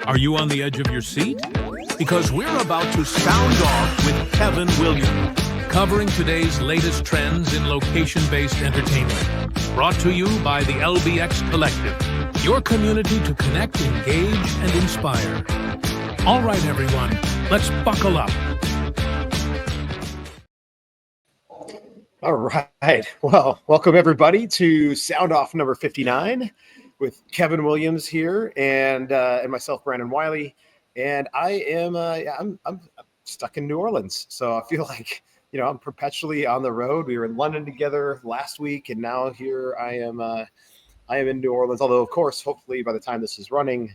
Are you on the edge of your seat? Because we're about to sound off with Kevin Williams, covering today's latest trends in location-based entertainment. Brought to you by the LBX Collective, your community to connect, engage, and inspire. All right, everyone, let's buckle up. All right. Well, welcome everybody to Sound Off number 59 with Kevin Williams here and myself, Brandon Wiley. And I am I'm stuck in New Orleans, so I feel like I'm perpetually on the road. We were in London together last week, and now here I am in New Orleans. Although, of course, hopefully by the time this is running,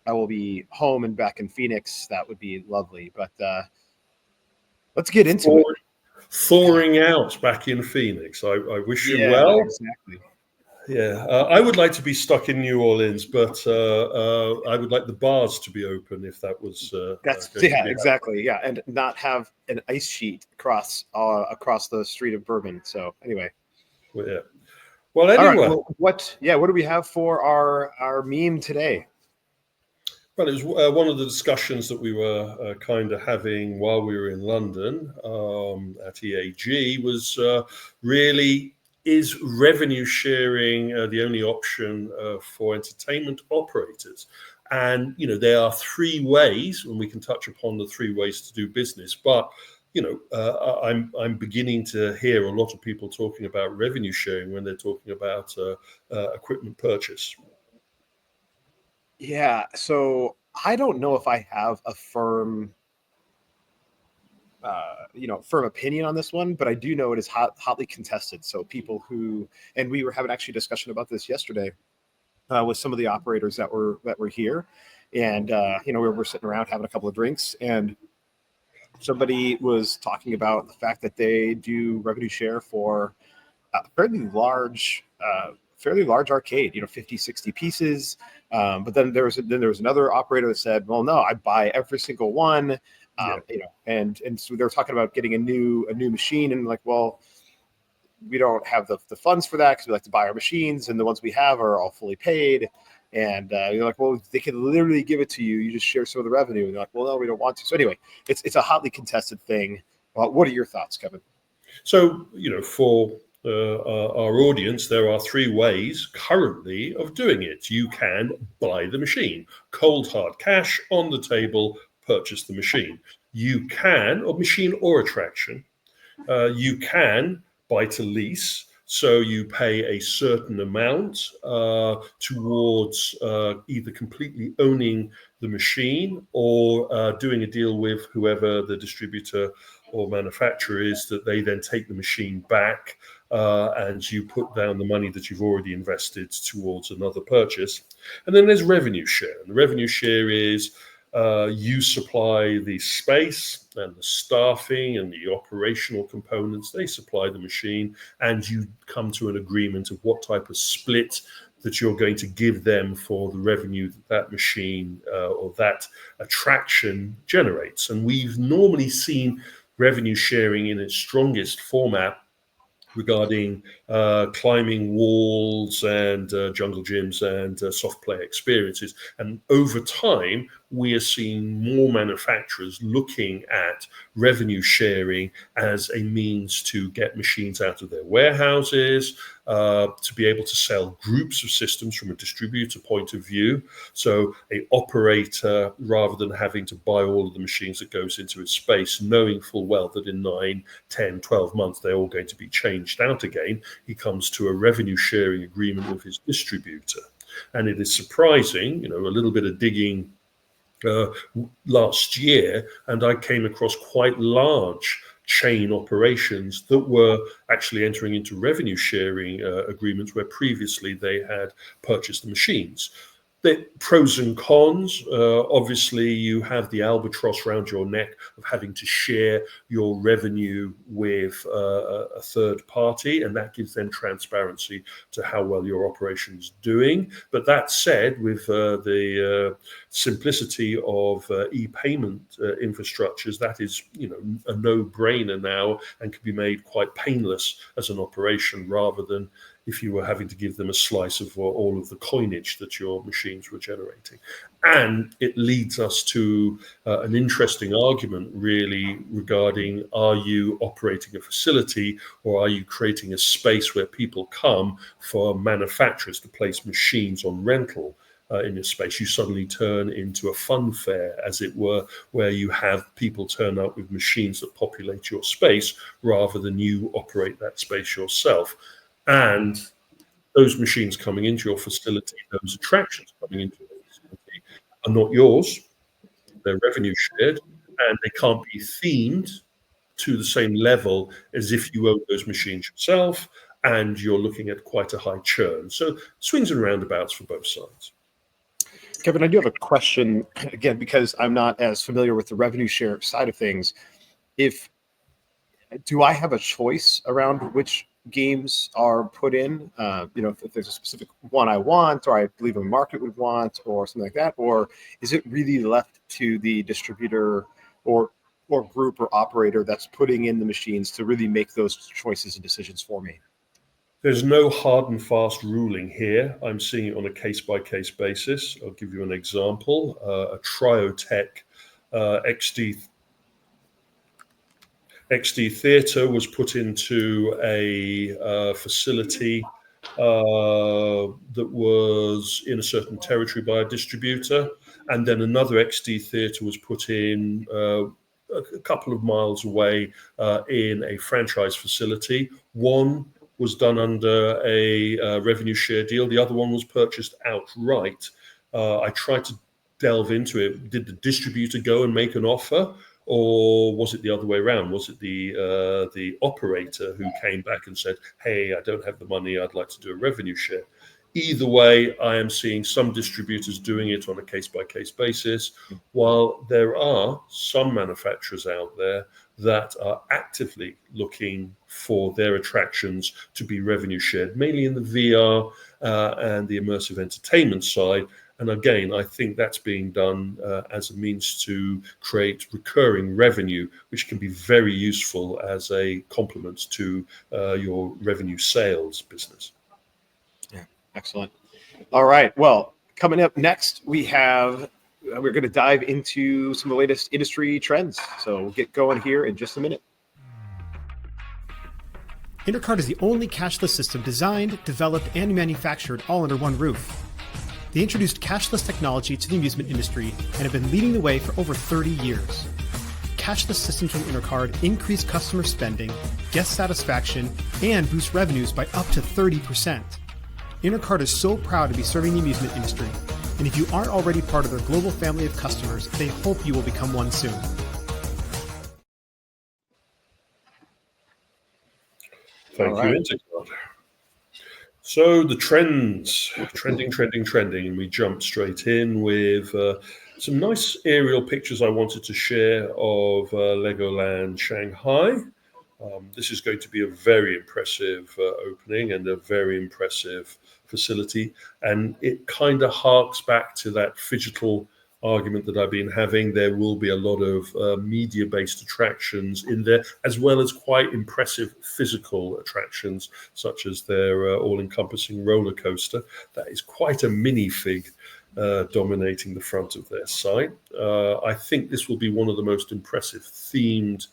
I will be home and back in Phoenix. That would be lovely. But let's get into it. Thawing out back in Phoenix. I wish you well. Exactly. Yeah, I would like to be stuck in New Orleans, but I would like the bars to be open if that was. Exactly. Yeah, and not have an ice sheet across the street of Bourbon. So anyway. Well, yeah. Well, anyway. All right, what do we have for our meme today? Well, it was one of the discussions that we were kind of having while we were in London at EAG was really, is revenue sharing the only option for entertainment operators? And, there are three ways, and we can touch upon the three ways to do business. But, I'm beginning to hear a lot of people talking about revenue sharing when they're talking about equipment purchase. Yeah, so I don't know if I have a firm opinion on this one, but I do know it is hotly contested. So people and we were having actually a discussion about this yesterday with some of the operators that were here, and we were sitting around having a couple of drinks, and somebody was talking about the fact that they do revenue share for a fairly large arcade, 50, 60 pieces. But then there was another operator that said, well, no, I buy every single one. And so they were talking about getting a new machine, and like, well, we don't have the funds for that because we like to buy our machines, and the ones we have are all fully paid. And you're like, well, they can literally give it to you. You just share some of the revenue. And they're like, well, no, we don't want to. So anyway, it's a hotly contested thing. What are your thoughts, Kevin? So, for our audience, there are three ways currently of doing it. You can buy the machine, cold hard cash on the table, purchase the machine. You can, or machine or attraction, you can buy to lease. So you pay a certain amount towards either completely owning the machine or doing a deal with whoever the distributor or manufacturer is, that they then take the machine back and you put down the money that you've already invested towards another purchase. And then there's revenue share. And the revenue share is you supply the space and the staffing and the operational components. They supply the machine, and you come to an agreement of what type of split that you're going to give them for the revenue that machine or that attraction generates. And we've normally seen revenue sharing in its strongest format regarding climbing walls and jungle gyms and soft play experiences. And over time, we are seeing more manufacturers looking at revenue sharing as a means to get machines out of their warehouses, to be able to sell groups of systems from a distributor point of view. So a operator, rather than having to buy all of the machines that goes into its space, knowing full well that in 9, 10, 12 months, they're all going to be changed out again, he comes to a revenue sharing agreement with his distributor. And it is surprising, a little bit of digging last year, and I came across quite large chain operations that were actually entering into revenue sharing agreements where previously they had purchased the machines. The pros and cons, obviously you have the albatross around your neck of having to share your revenue with a third party, and that gives them transparency to how well your operation is doing. But that said, with the simplicity of e-payment infrastructures, that is a no-brainer now and can be made quite painless as an operation rather than if you were having to give them a slice of all of the coinage that your machines were generating. And it leads us to an interesting argument, really, regarding, are you operating a facility, or are you creating a space where people come for manufacturers to place machines on rental in your space? You suddenly turn into a fun fair, as it were, where you have people turn up with machines that populate your space rather than you operate that space yourself. And those machines coming into your facility, those attractions coming into your facility, are not yours. They're revenue shared, and they can't be themed to the same level as if you own those machines yourself, and you're looking at quite a high churn. So swings and roundabouts for both sides. Kevin, I do have a question, again, because I'm not as familiar with the revenue share side of things. Do I have a choice around which games are put in? If there's a specific one I want, or I believe a market would want, or something like that, or is it really left to the distributor or group or operator that's putting in the machines to really make those choices and decisions for me? There's no hard and fast ruling here. I'm seeing it on a case-by-case basis. I'll give you an example. A Triotech XD Theatre was put into a facility that was in a certain territory by a distributor, and then another XD Theatre was put in a couple of miles away in a franchise facility. One was done under a revenue share deal. The other one was purchased outright. I tried to delve into it. Did the distributor go and make an offer, or was it the other way around? Was it the operator who came back and said, "Hey, I don't have the money, I'd like to do a revenue share"? Either way, I am seeing some distributors doing it on a case-by-case basis, while there are some manufacturers out there that are actively looking for their attractions to be revenue shared, mainly in the VR and the immersive entertainment side. And again, I think that's being done as a means to create recurring revenue, which can be very useful as a complement to your revenue sales business. Yeah, excellent. All right. Well, coming up next, we're going to dive into some of the latest industry trends. So we'll get going here in just a minute. Intercard is the only cashless system designed, developed, and manufactured all under one roof. They introduced cashless technology to the amusement industry and have been leading the way for over 30 years. Cashless systems from Intercard increase customer spending, guest satisfaction, and boost revenues by up to 30%. Intercard is so proud to be serving the amusement industry, and if you aren't already part of their global family of customers, they hope you will become one soon. Thank you, Intercard. So the trends, trending, and we jump straight in with some nice aerial pictures I wanted to share of Legoland Shanghai. This is going to be a very impressive opening and a very impressive facility. And it kind of harks back to that phygital argument that I've been having. There will be a lot of media-based attractions in there, as well as quite impressive physical attractions, such as their all-encompassing roller coaster. That is quite a minifig dominating the front of their site. I think this will be one of the most impressive themed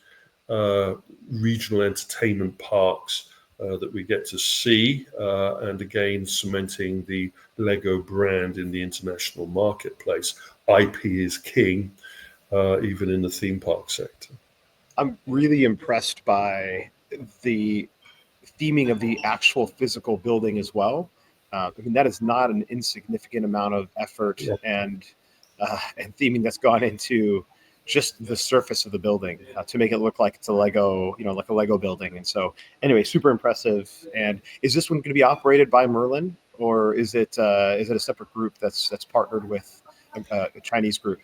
regional entertainment parks that we get to see, and again cementing the Lego brand in the international marketplace. IP is king, even in the theme park sector. I'm really impressed by the theming of the actual physical building as well. I mean, that is not an insignificant amount of effort and theming that's gone into just the surface of the building to make it look like it's a Lego, like a Lego building. And so anyway, super impressive. And is this one going to be operated by Merlin, or is it a separate group that's partnered with a Chinese group?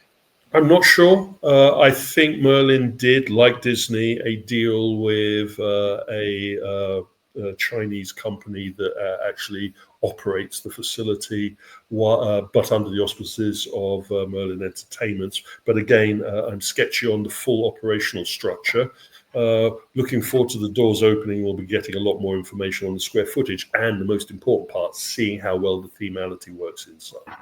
I'm not sure. I think Merlin did, like Disney, a deal with a Chinese company that actually operates the facility, but under the auspices of Merlin Entertainment. But again, I'm sketchy on the full operational structure. Looking forward to the doors opening. We'll be getting a lot more information on the square footage and the most important part, seeing how well the themality works inside.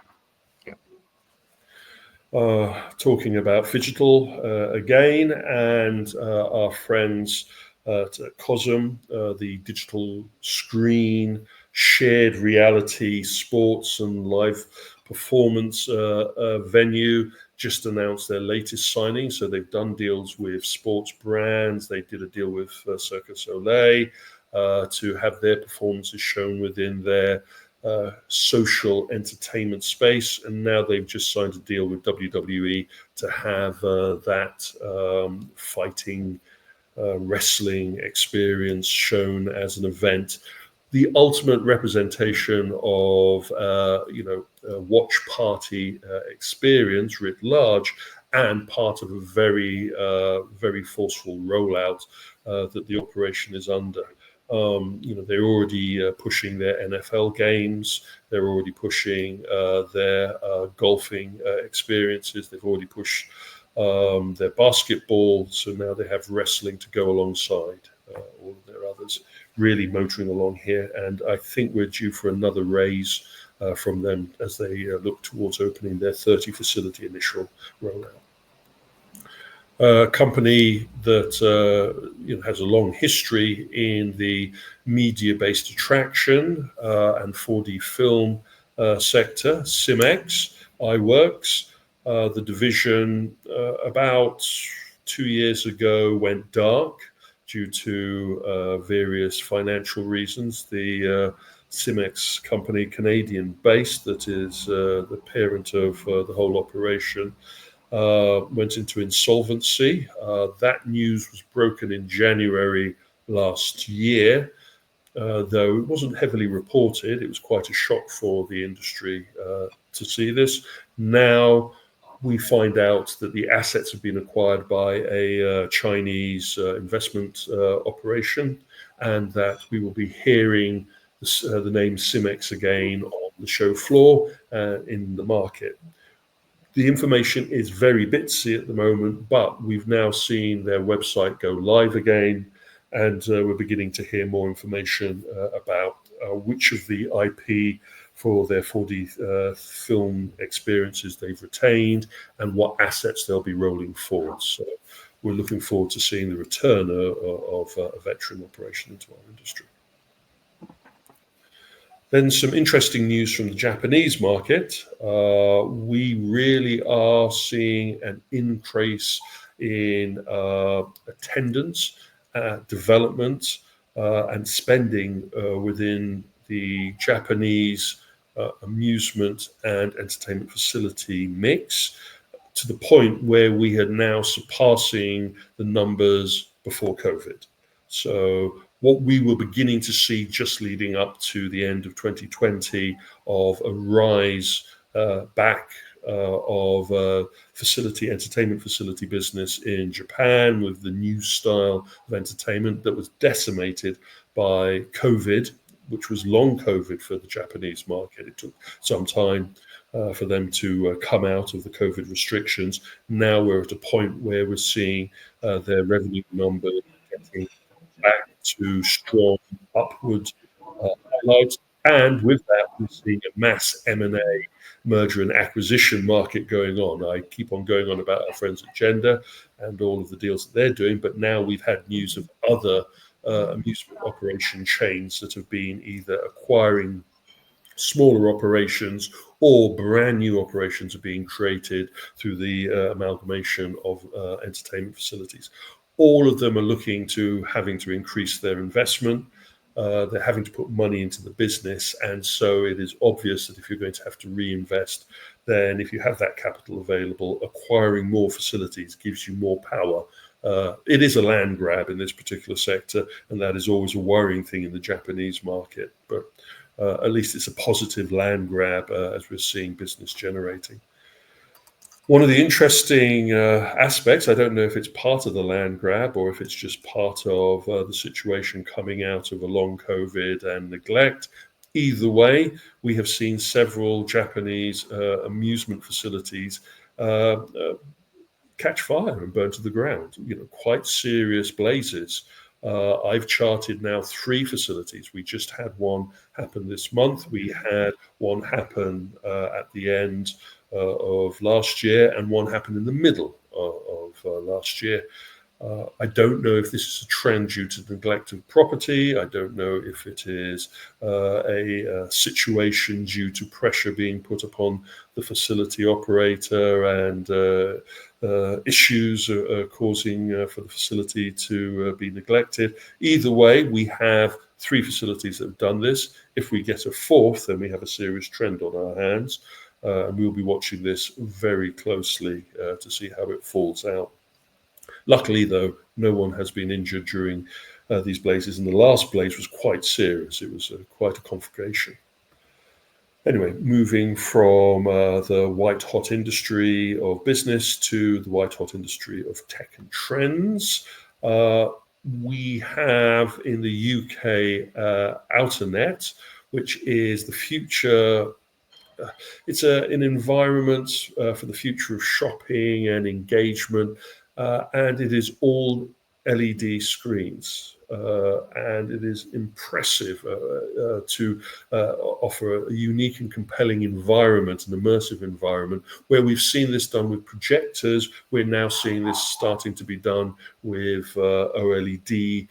Talking about Phygital again, and our friends at Cosm, the digital screen, shared reality, sports and live performance venue, just announced their latest signing. So they've done deals with sports brands. They did a deal with Cirque du Soleil to have their performances shown within their social entertainment space, and now they've just signed a deal with WWE to have that fighting wrestling experience shown as an event, the ultimate representation of a watch party experience writ large, and part of a very very forceful rollout that the operation is under. They're already pushing their NFL games. They're already pushing their golfing experiences. They've already pushed their basketball. So now they have wrestling to go alongside all of their others, really motoring along here. And I think we're due for another raise from them as they look towards opening their 30 facility initial rollout. A company that has a long history in the media-based attraction and 4D film sector, Cimex, iWorks. The division about 2 years ago went dark due to various financial reasons. The Cimex company, Canadian-based, that is the parent of the whole operation, went into insolvency. That news was broken in January last year, though it wasn't heavily reported. It was quite a shock for the industry to see this. Now we find out that the assets have been acquired by a Chinese investment operation, and that we will be hearing the name Cimex again on the show floor in the market. The information is very bitsy at the moment, but we've now seen their website go live again, and we're beginning to hear more information about which of the IP for their 4D film experiences they've retained and what assets they'll be rolling forward. So we're looking forward to seeing the return of a veteran operation into our industry. Then some interesting news from the Japanese market. We really are seeing an increase in attendance, development, and spending within the Japanese amusement and entertainment facility mix, to the point where we are now surpassing the numbers before COVID. So what we were beginning to see just leading up to the end of 2020 of a rise back of entertainment facility business in Japan with the new style of entertainment that was decimated by COVID, which was long COVID for the Japanese market. It took some time for them to come out of the COVID restrictions. Now we're at a point where we're seeing their revenue number getting back to strong upward highlights. And with that, we're seeing a mass M&A, merger and acquisition market going on. I keep on going on about our friends at Gender and all of the deals that they're doing, but now we've had news of other amusement operation chains that have been either acquiring smaller operations or brand new operations are being created through the amalgamation of entertainment facilities. All of them are looking to having to increase their investment. They're having to put money into the business. And so it is obvious that if you're going to have to reinvest, then if you have that capital available, acquiring more facilities gives you more power. It is a land grab in this particular sector, and that is always a worrying thing in the Japanese market. But at least it's a positive land grab as we're seeing business generating. One of the interesting aspects, I don't know if it's part of the land grab or if it's just part of the situation coming out of a long COVID and neglect. Either way, we have seen several Japanese amusement facilities catch fire and burn to the ground, quite serious blazes. I've charted now 3 facilities. We just had one happen this month. We had one happen at the end of last year, and one happened in the middle of last year. I don't know if this is a trend due to neglect of property. I don't know if it is a situation due to pressure being put upon the facility operator and issues causing for the facility to be neglected. Either way, we have 3 facilities that have done this. If we get a 4th, then we have a serious trend on our hands. And we'll be watching this very closely to see how it falls out. Luckily, though, no one has been injured during these blazes, and the last blaze was quite serious. It was quite a conflagration. Anyway, moving from the white-hot industry of business to the white-hot industry of tech and trends, we have in the UK Outernet, which is the future. It's an environment for the future of shopping and engagement, and it is all LED screens. And it is impressive to offer a unique and compelling environment, an immersive environment, where we've seen this done with projectors. We're now seeing this starting to be done with OLED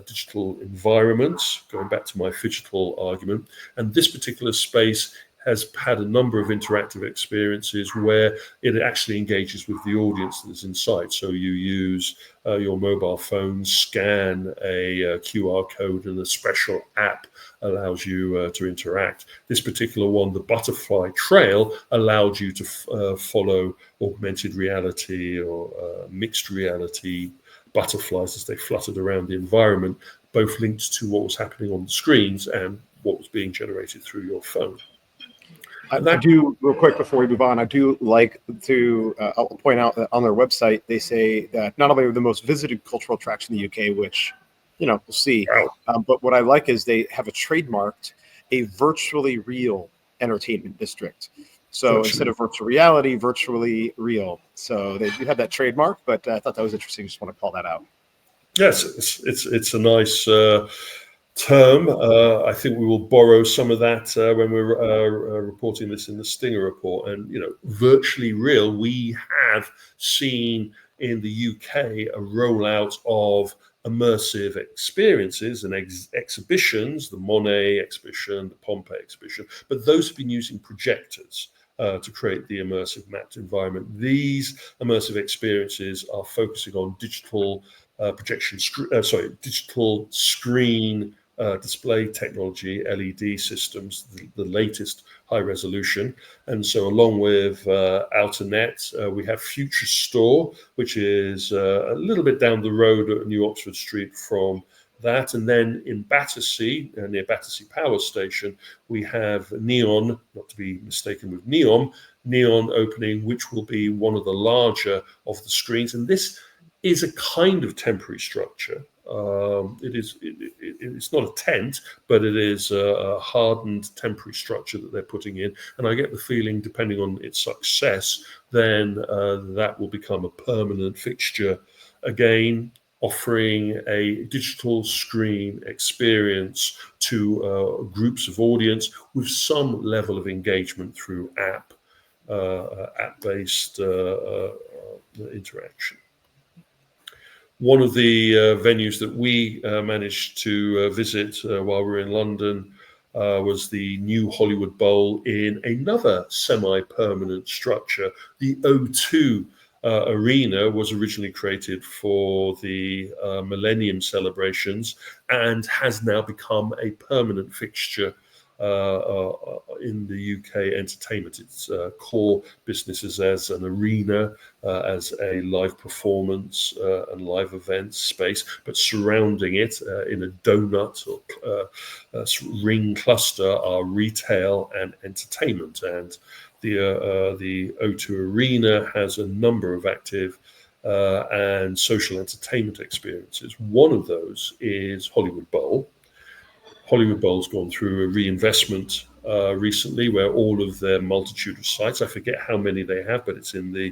digital environments, going back to my phygital argument. And this particular space has had a number of interactive experiences where it actually engages with the audience that's inside. So you use your mobile phone, scan a QR code, and a special app allows you to interact. This particular one, the butterfly trail, allowed you to follow augmented reality or mixed reality butterflies as they fluttered around the environment, both linked to what was happening on the screens and what was being generated through your phone. I do, real quick before we move on, I do like to I'll point out that on their website, they say that not only are the most visited cultural attraction in the UK, which, we'll see, but what I like is they have trademarked a virtually real entertainment district. So instead of virtual reality, virtually real. So they do have that trademark, but I thought that was interesting. Just want to call that out. Yes, it's a nice term. I think we will borrow some of that when we're reporting this in the Stinger report. And virtually real, we have seen in the UK a rollout of immersive experiences and exhibitions, the Monet exhibition, the Pompeii exhibition, but those have been using projectors to create the immersive mapped environment. These immersive experiences are focusing on digital digital screen display technology, LED systems, the latest high resolution. And so along with Outernet, we have Future Store, which is a little bit down the road at New Oxford Street from that. And then in Battersea, near Battersea Power Station, we have Neon, not to be mistaken with Neon opening, which will be one of the larger of the screens. And this is a kind of temporary structure. It's not a tent, but it is a hardened temporary structure that they're putting in. And I get the feeling, depending on its success, then that will become a permanent fixture again, offering a digital screen experience to groups of audience with some level of engagement through app-based interaction. One of the venues that we managed to visit while we were in London was the New Hollywood Bowl in another semi-permanent structure. The O2 Arena was originally created for the Millennium celebrations and has now become a permanent fixture in the UK entertainment. Its core business is as an arena, as a live performance and live events space, but surrounding it in a donut or ring cluster are retail and entertainment. And the O2 Arena has a number of active and social entertainment experiences. One of those is Hollywood Bowl. Hollywood Bowl's gone through a reinvestment recently, where all of their multitude of sites, I forget how many they have, but it's in the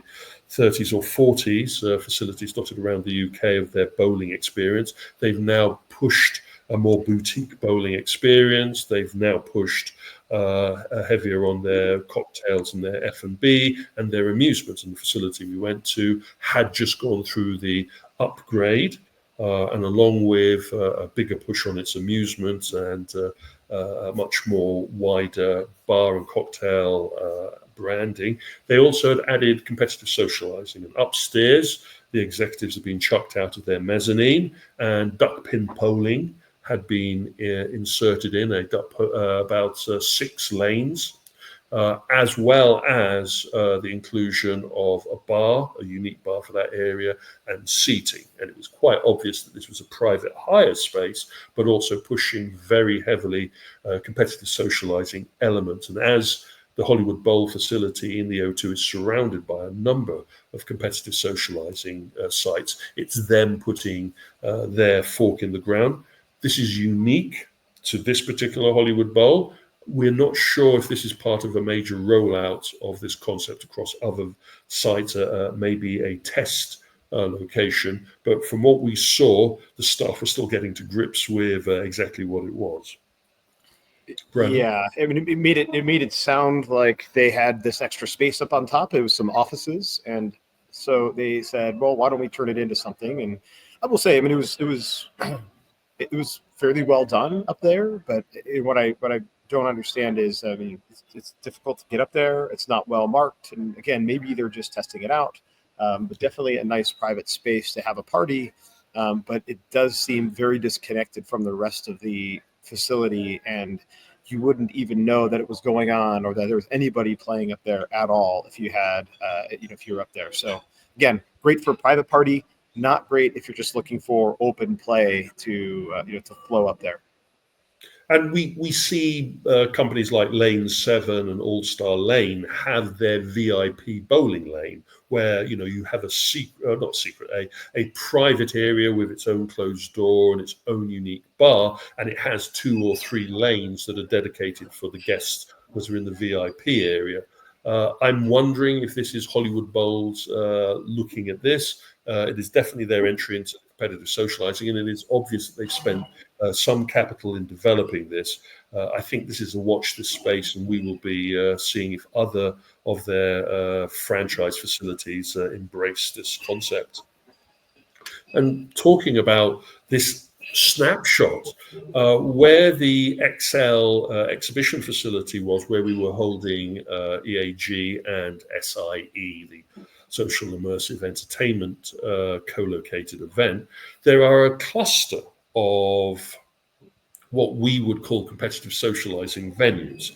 30s or 40s facilities dotted around the UK of their bowling experience. They've now pushed a more boutique bowling experience. They've now pushed heavier on their cocktails and their F&B and their amusement. And the facility we went to had just gone through the upgrade, and along with a bigger push on its amusement and a much more wider bar and cocktail branding, they also had added competitive socializing. And upstairs, the executives have been chucked out of their mezzanine, and duck pin polling had been inserted in about 6 lanes, as well as the inclusion of a bar, a unique bar for that area, and seating. And it was quite obvious that this was a private hire space, but also pushing very heavily competitive socializing elements. And as the Hollywood Bowl facility in the O2 is surrounded by a number of competitive socializing sites, it's them putting their fork in the ground. This is unique to this particular Hollywood Bowl. We're not sure if this is part of a major rollout of this concept across other sites, maybe a test location. But from what we saw, the staff were still getting to grips with exactly what it was. Brandon? Yeah, I mean, it made it sound like they had this extra space up on top. It was some offices, and so they said, "Well, why don't we turn it into something?" And I will say, I mean, it was fairly well done up there. But what I don't understand is, I mean, it's difficult to get up there. It's not well marked, and again, maybe they're just testing it out. But definitely a nice private space to have a party. But it does seem very disconnected from the rest of the facility, and you wouldn't even know that it was going on or that there was anybody playing up there at all if you had, if you were up there. So again, great for a private party, not great if you're just looking for open play to flow up there. And we see companies like Lane 7 and All Star Lane have their VIP bowling lane, where you have a private area with its own closed door and its own unique bar, and it has 2 or 3 lanes that are dedicated for the guests that are in the VIP area. I'm wondering if this is Hollywood Bowls looking at this. It is definitely their entry into competitive socializing, and it is obvious that they've spent some capital in developing this. I think this is a watch this space, and we will be seeing if other of their franchise facilities embrace this concept. And talking about this snapshot, where the XL exhibition facility was, where we were holding EAG and SIE, the Social Immersive Entertainment co-located event, there are a cluster of what we would call competitive socializing venues.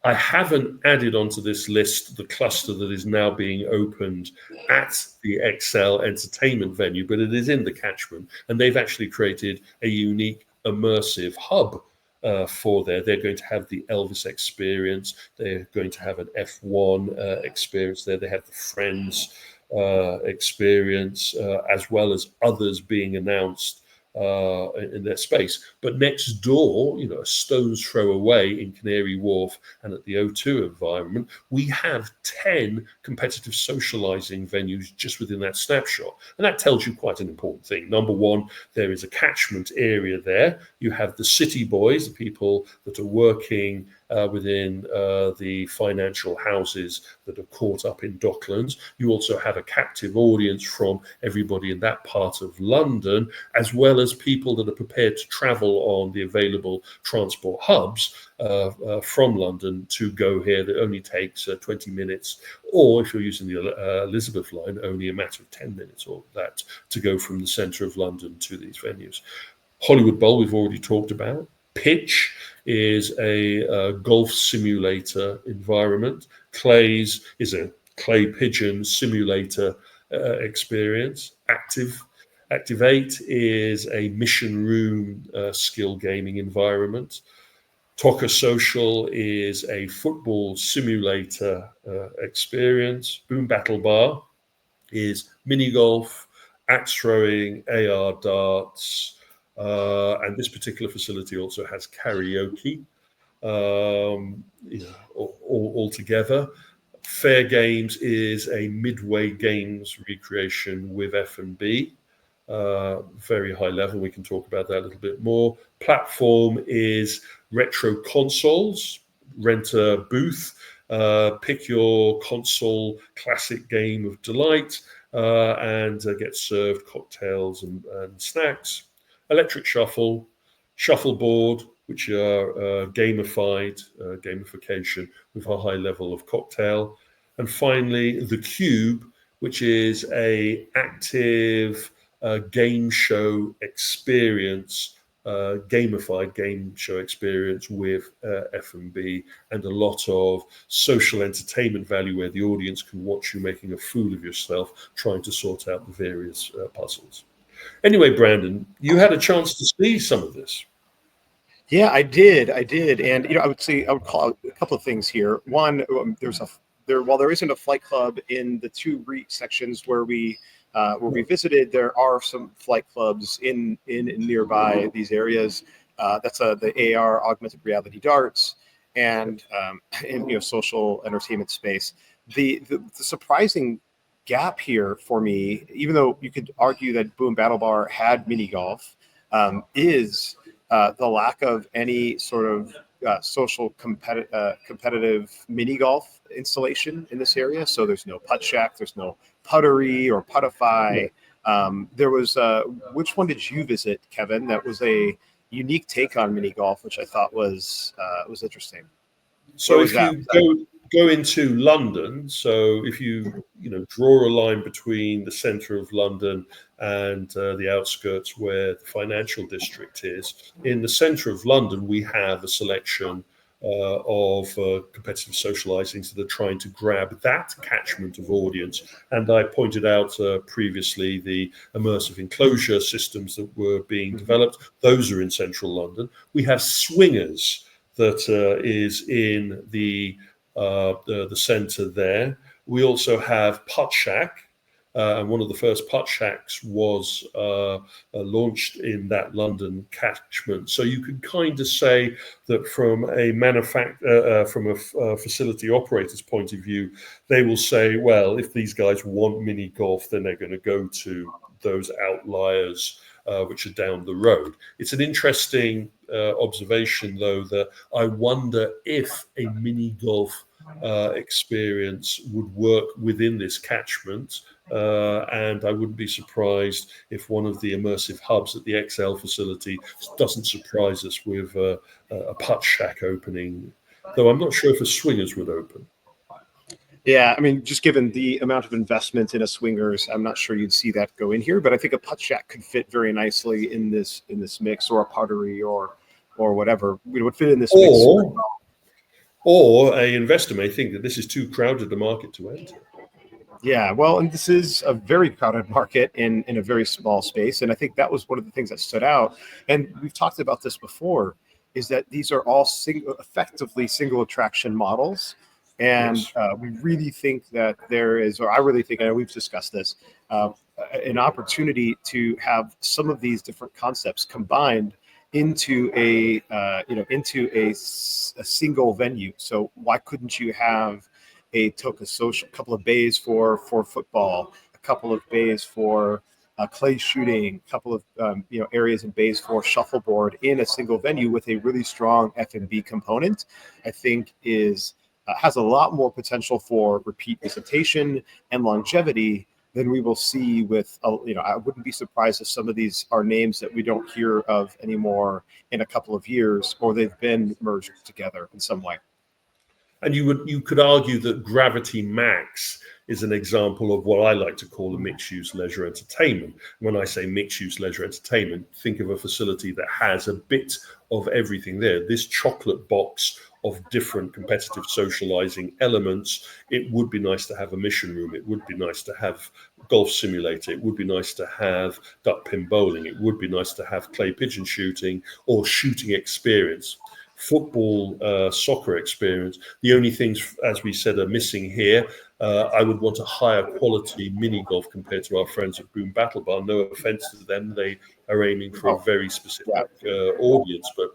I haven't added onto this list the cluster that is now being opened at the XL entertainment venue, but it is in the catchment, and they've actually created a unique immersive hub for there. They're going to have the Elvis experience. They're going to have an F1 experience there. They have the Friends experience, as well as others being announced in their space. But next door, a stone's throw away in Canary Wharf and at the O2 environment, we have 10 competitive socializing venues just within that snapshot. And that tells you quite an important thing. Number one, there is a catchment area there. You have the city boys, the people that are working within the financial houses that are caught up in Docklands. You also have a captive audience from everybody in that part of London, as well as people that are prepared to travel on the available transport hubs from London to go here. That only takes 20 minutes, or if you're using the Elizabeth line, only a matter of 10 minutes or that to go from the centre of London to these venues. Hollywood Bowl, we've already talked about. Pitch is a golf simulator environment. Clays is a clay pigeon simulator experience. Activate is a mission room skill gaming environment. Toca Social is a football simulator experience. Boom Battle Bar is mini golf, axe throwing, AR darts, and this particular facility also has karaoke all together. Fair Games is a midway games recreation with F&B. Very high level. We can talk about that a little bit more. Platform is retro consoles. Rent a booth. Pick your console classic game of delight and get served cocktails and snacks. Electric Shuffle, Shuffleboard, which are gamification with a high level of cocktail. And finally, The Cube, which is a active game show experience, gamified game show experience with F&B and a lot of social entertainment value where the audience can watch you making a fool of yourself trying to sort out the various puzzles. Anyway, Brandon, you had a chance to see some of this. Yeah, I did, and I would call out a couple of things here. One, while there isn't a flight club in the two REIT sections where we visited, there are some flight clubs in nearby these areas. That's the AR augmented reality darts and social entertainment space. The surprising gap here for me, even though you could argue that Boom Battle Bar had mini golf, is the lack of any sort of social competitive mini golf installation in this area. So there's no putt shack, there's no puttery or puttify. There was which one did you visit, Kevin? That was a unique take on mini golf, which I thought was interesting. So if you go into London, so if you draw a line between the centre of London and the outskirts where the financial district is, in the centre of London we have a selection of competitive socializing that are trying to grab that catchment of audience. And I pointed out previously the immersive enclosure systems that were being developed. Those are in central London. We have Swingers that is in the centre there. We also have Putt Shack, and one of the first Putt Shacks was launched in that London catchment. So you could kind of say that from a facility operator's point of view, they will say, well, if these guys want mini golf, then they're going to go to those outliers which are down the road. It's an interesting observation, though, that I wonder if a mini golf experience would work within this catchment. And I wouldn't be surprised if one of the immersive hubs at the XL facility doesn't surprise us with a putt shack opening, though I'm not sure if a Swingers would open. Yeah, I mean, just given the amount of investment in a Swingers, I'm not sure you'd see that go in here, but I think a putt shack could fit very nicely in this mix, or a puttery or whatever. It would fit in this mix. Or an investor may think that this is too crowded a market to enter. Yeah, well, and this is a very crowded market in a very small space. And I think that was one of the things that stood out. And we've talked about this before, is that these are all effectively single attraction models. And we really think that there is, or I really think, and we've discussed this, an opportunity to have some of these different concepts combined into a single venue. So why couldn't you have a Toca Social, a couple of bays for football, a couple of bays for clay shooting, a couple of areas and bays for shuffleboard in a single venue with a really strong F&B component? I think has a lot more potential for repeat visitation and longevity than we will see with, I wouldn't be surprised if some of these are names that we don't hear of anymore in a couple of years, or they've been merged together in some way. And you could argue that Gravity Max is an example of what I like to call a mixed-use leisure entertainment. When I say mixed-use leisure entertainment, think of a facility that has a bit of everything there. This chocolate box of different competitive socializing elements. It would be nice to have a mission room. It would be nice to have golf simulator. It would be nice to have duck pin bowling. It would be nice to have clay pigeon shooting or shooting experience. Football, soccer experience. The only things, as we said, are missing here. I would want a higher quality mini golf compared to our friends at Boom Battle Bar. No offense to them, they are aiming for a very specific audience, but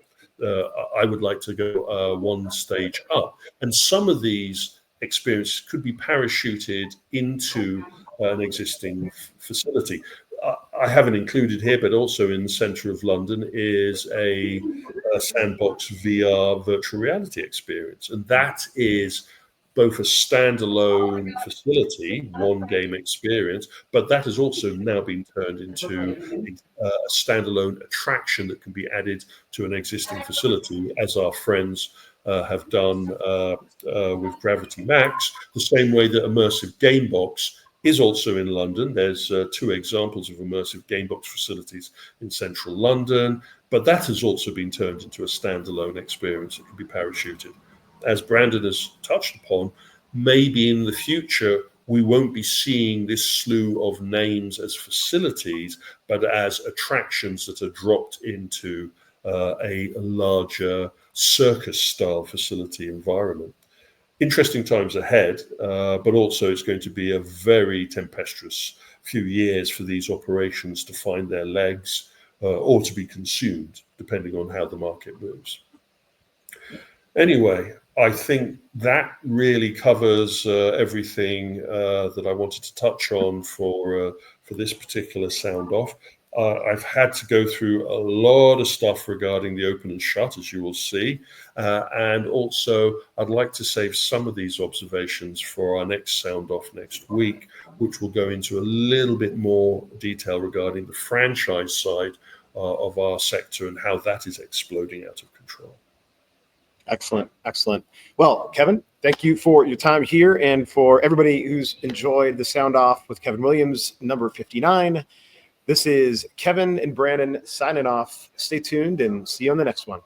I would like to go one stage up. And some of these experiences could be parachuted into an existing facility. I haven't included here, but also in the centre of London is a sandbox VR virtual reality experience. And that is both a standalone facility, one game experience, but that has also now been turned into a standalone attraction that can be added to an existing facility, as our friends have done with Gravity Max, the same way that Immersive Gamebox is also in London. There's 2 examples of immersive gamebox facilities in central London, but that has also been turned into a standalone experience that can be parachuted. As Brandon has touched upon, maybe in the future, we won't be seeing this slew of names as facilities, but as attractions that are dropped into a larger circus-style facility environment. Interesting times ahead, but also it's going to be a very tempestuous few years for these operations to find their legs or to be consumed, depending on how the market moves. Anyway, I think that really covers everything that I wanted to touch on for this particular sound off. I've had to go through a lot of stuff regarding the open and shut, as you will see. And also, I'd like to save some of these observations for our next sound off next week, which will go into a little bit more detail regarding the franchise side of our sector and how that is exploding out of control. Excellent. Excellent. Well, Kevin, thank you for your time here, and for everybody who's enjoyed the sound off with Kevin Williams, number 59. This is Kevin and Brandon signing off. Stay tuned and see you on the next one.